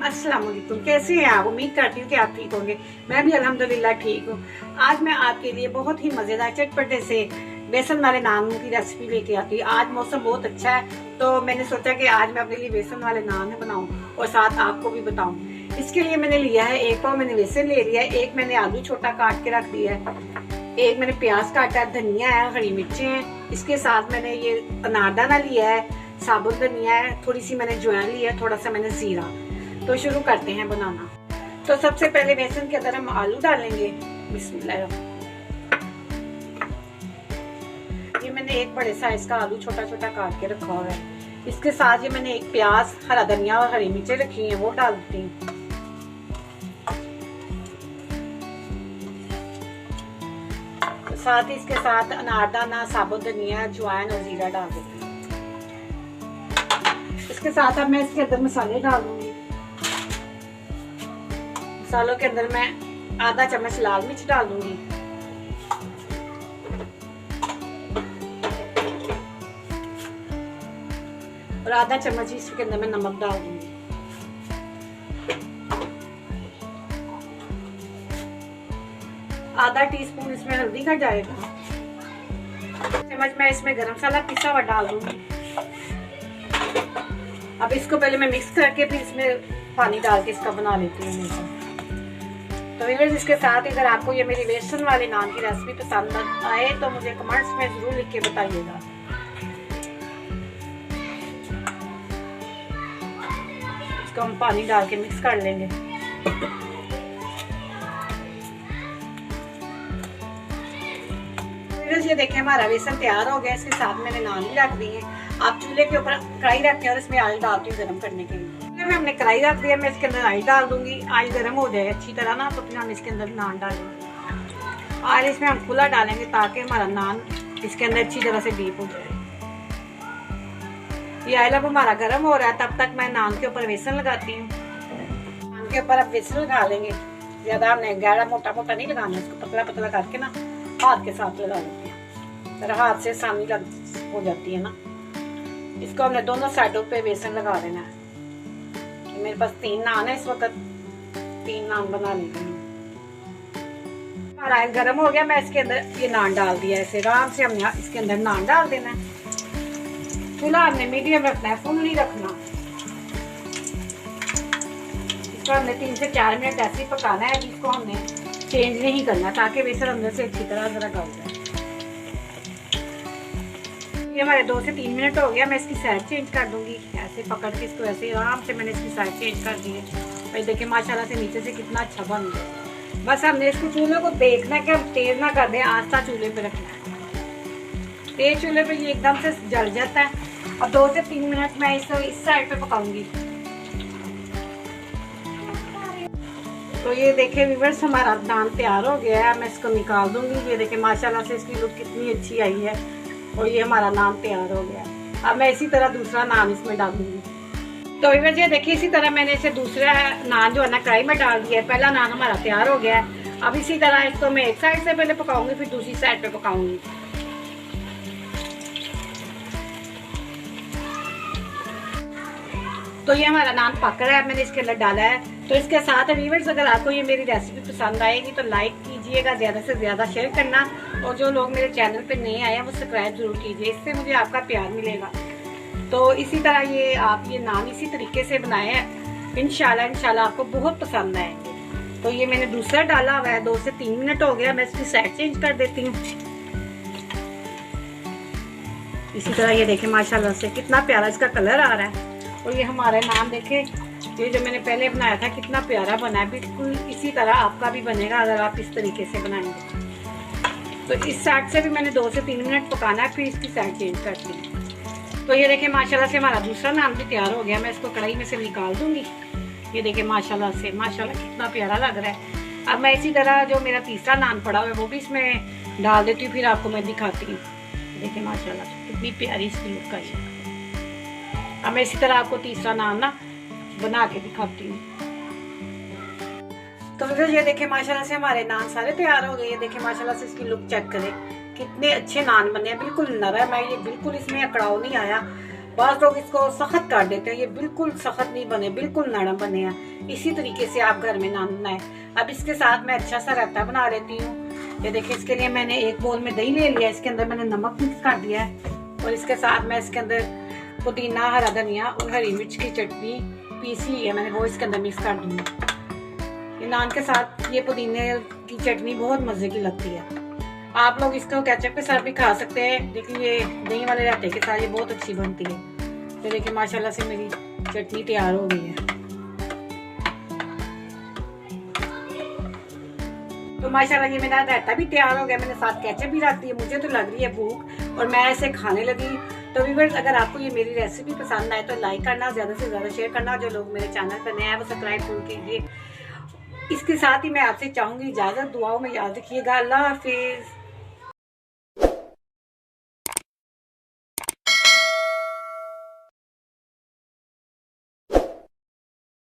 अस्सलाम वालेकुम। कैसे हैं आप? उम्मीद करती हूँ कि आप ठीक होंगे। मैं भी अल्हम्दुलिल्लाह ठीक हूँ। आज मैं आपके लिए बहुत ही मज़ेदार चटपटे से बेसन वाले नान की रेसिपी लेके आती हूँ। आज मौसम बहुत अच्छा है तो मैंने सोचा कि आज मैं अपने लिए बेसन वाले नान बनाऊँ और साथ आपको भी बताऊँ। इसके लिए मैंने लिया है 1 पाव मैंने बेसन ले लिया है, 1 मैंने आलू छोटा काट के रख दिया है, 1 मैंने प्याज काटा है, धनिया है, हरी मिर्चें हैं। इसके साथ मैंने ये अनारदाना लिया है, साबुत धनिया है, थोड़ी सी मैंने ज्वाइन लिया है, थोड़ा सा मैंने जीरा। तो शुरू करते हैं बनाना। तो सबसे पहले बेसन के अंदर हम आलू डालेंगे। बिस्मिल्लाह। ये मैंने एक बड़े साइज का आलू छोटा छोटा काट के रखा हुआ है। इसके साथ ये मैंने एक प्याज, हरा धनिया और हरी मिर्चें रखी हैं, वो डालती हूँ। साथ ही इसके साथ अनारदाना, साबुत धनिया, ज्वाइन और जीरा डाल देती हूँ। इसके साथ अब मैं इसके अंदर मसाले डाल दूंगी। मसालों के अंदर मैं आधा चम्मच लाल मिर्च डाल दूंगी, और आधा चम्मच इसके अंदर मैं नमक डाल दूंगी। आधा टीस्पून इसमें हल्दी का जाएगा। चम्मच मैं इसमें गरम मसाला पिसा हुआ डाल दूंगी। अब इसको पहले मैं मिक्स करके फिर इसमें पानी डाल के इसका बना लेती हूँ। तो व्यूअर्स, इसके साथ अगर आपको ये मेरी बेसन वाले नान की रेसिपी पसंद आए तो मुझे कमेंट्स में जरूर लिख के बताइएगा। इसको हम पानी डाल के मिक्स कर लेंगे। ये देखें हमारा बेसन तैयार हो गया। इसके साथ मैंने नान भी रख दी है। आप चूल्हे के ऊपर कढ़ाई रखें और इसमें ऑयल डालती हूँ गर्म करने के लिए। मैं हमने कढ़ाई रख दिया, मैं इसके अंदर ऑयल डाल दूंगी। ऑयल गर्म हो जाए अच्छी तरह ना, तो फिर हम इसके अंदर नान डालेंगे। ऑयल इसमें हम खुला डालेंगे ताकि हमारा नान इसके अंदर अच्छी तरह से डीप हो जाए। ये ऑयल अब हमारा गर्म हो रहा है, तब तक मैं नान के ऊपर बेसन लगाती हूँ। नान के ऊपर अब बेसन लगा लेंगे। ज्यादा हमने गाढ़ा मोटा मोटा नहीं लगाना, इसको पतला पतला करके ना हाथ के साथ लगा लेते हैं। मेरा हाथ से आसानी हो जाती है ना। इसको हमने दोनों साइडों पे बेसन लगा देना है। मेरे पास 3 नान है, इस वक्त 3 नान बना लेती हूँ। हमारा ऑयल गर्म हो गया, मैं इसके अंदर ये नान डाल दिया। ऐसे आराम से हमने इसके अंदर नान डाल देना है। चूल्हा हमने मीडियम रखना है, फुल नहीं रखना। इसको हमने 3 से 4 मिनट ऐसे ही पकाना है। इसको हमने चेंज नहीं करना ताकि बेसन अंदर से अच्छी तरह जरा गल जाए। ये हमारे 2 से 3 मिनट हो गया। मैं इसकी साइड चेंज कर दूंगी। ऐसे पकड़ के इसको ऐसे आराम से मैंने इसकी साइड चेंज कर दी है। भाई देखिए माशाल्लाह से नीचे से कितना अच्छा बन गया। बस हमने इसको चूल्हे को देखना है कि हम तेज ना कर दें, आस्था चूल्हे पे रखना है। तेज चूल्हे पे ये एकदम से जल जाता है। अब 2 से 3 मिनट मैं इसको इस साइड पे पकाऊंगी। तो ये देखिए व्यूअर्स, हमारा नान तैयार हो गया है। मैं इसको निकाल दूंगी। ये देखिए माशाल्लाह से इसकी लुक कितनी अच्छी आई है और ये हमारा नान तैयार हो गया। अब मैं इसी तरह दूसरा नान इसमें डालूंगी। तो व्यूअर्स ये देखिए, इसी तरह मैंने इसे दूसरा नान जो है ना कढ़ाई में डाल दिया है। पहला नान हमारा तैयार हो गया है। अब इसी तरह इसको मैं एक साइड से पहले पकाऊंगी, फिर दूसरी साइड पे पकाऊंगी। तो ये हमारा नान पक रहा है, मैंने इसके अंदर डाला है। तो इसके साथ व्यूअर्स, अगर आपको ये मेरी रेसिपी पसंद आएगी तो लाइक कीजिएगा, ज़्यादा से ज़्यादा शेयर करना, और जो लोग मेरे चैनल पे नए आए हैं वो सब्सक्राइब जरूर कीजिए। इससे मुझे आपका प्यार मिलेगा। तो इसी तरह ये आप ये नान इसी तरीके से बनाए हैं। इंशाल्लाह आपको बहुत पसंद आएंगे। तो ये मैंने दूसरा डाला हुआ है। 2 से 3 मिनट हो गया। मैं इसकी साइड चेंज कर देती हूँ। इसी तरह ये देखें माशाल्लाह से कितना प्यारा इसका कलर आ रहा है। और ये हमारे नान देखे, ये जो मैंने पहले बनाया था कितना प्यारा बना है। बिल्कुल इसी तरह आपका भी बनेगा अगर आप इस तरीके से बनाएंगे। तो इस साइड से भी मैंने 2 से 3 मिनट पकाना है, फिर इसकी साइड चेंज करती हूँ। तो ये देखिए माशाल्लाह से हमारा दूसरा नान भी तैयार हो गया। मैं इसको कढ़ाई में से निकाल दूंगी। ये देखिए माशाल्लाह से कितना प्यारा लग रहा है। अब मैं इसी तरह जो मेरा तीसरा नान पड़ा हुआ है वो भी इसमें डाल देती हूँ, फिर आपको मैं दिखाती हूँ। देखिए माशाल्लाह कितनी प्यारी इसकी लुक है। अब मैं इसी तरह आपको तीसरा नान ना बना के दिखाती हूँ। तो फिर ये देखें माशाल्लाह से हमारे नान सारे तैयार हो गए। ये देखें माशाल्लाह से इसकी लुक चेक करें, कितने अच्छे नान बने हैं। बिल्कुल नरम है, ये बिल्कुल इसमें अकड़ाव नहीं आया। बाज़ लोग इसको सख्त कर देते हैं, ये बिल्कुल सख्त नहीं बने, बिल्कुल नरम बने हैं। इसी तरीके से आप घर में नान बनाए। अब इसके साथ मैं अच्छा सा रायता बना लेती हूँ। ये देखिए, इसके लिए मैंने एक बोल में दही ले लिया, इसके अंदर मैंने नमक मिक्स कर दिया है और इसके साथ मैं इसके अंदर पुदीना, हरा धनिया और हरी मिर्च की चटनी पीसी है मैंने, वो इसके अंदर मिक्स कर दूँगी। ये नान के साथ ये पुदीने की चटनी बहुत मज़े की लगती है। आप लोग इसको केचप के साथ भी खा सकते हैं, लेकिन ये दही वाले रायते के साथ ये बहुत अच्छी बनती है। तो देखिए माशाल्लाह से मेरी चटनी तैयार हो गई है। तो माशाल्लाह ये मेरा रायता भी तैयार हो गया, मैंने साथ केचप भी रख दी है। मुझे तो लग रही है भूख और मैं ऐसे खाने लगी। तो व्यूअर्स, अगर आपको ये मेरी रेसिपी पसंद आए तो लाइक करना, ज़्यादा से ज़्यादा शेयर करना। जो लोग मेरे चैनल पर नए हैं वो सब्सक्राइब जरूर कीजिए। इसके साथ ही मैं आपसे चाहूँगी इजाज़त, दुआओं में याद रखिएगा। अल्लाह हाफिज़।